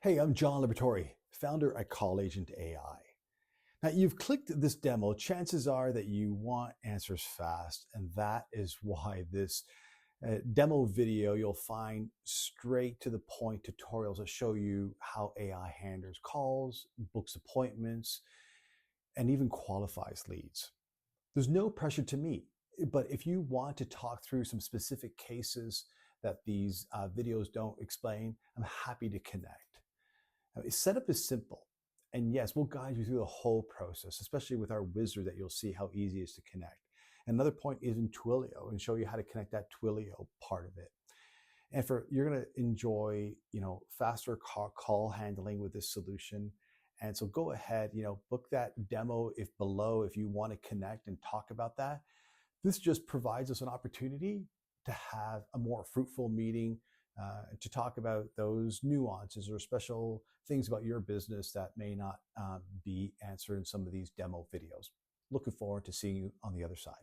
Hey, I'm John Liberatore, founder at Call Agent AI. Now, you've clicked this demo. Chances are that you want answers fast, and that is why this demo video you'll find straight to the point tutorials that show you how AI handles calls, books appointments, and even qualifies leads. There's no pressure to meet, but if you want to talk through some specific cases that these videos don't explain, I'm happy to connect. Setup is simple. And yes, we'll guide you through the whole process, especially with our wizard that you'll see how easy it is to connect. Another point is in Twilio and show you how to connect that Twilio part of it. And you're going to enjoy, faster call handling with this solution. And so go ahead, book that demo if you want to connect and talk about that. This just provides us an opportunity to have a more fruitful meeting, to talk about those nuances or special things about your business that may not be answered in some of these demo videos. Looking forward to seeing you on the other side.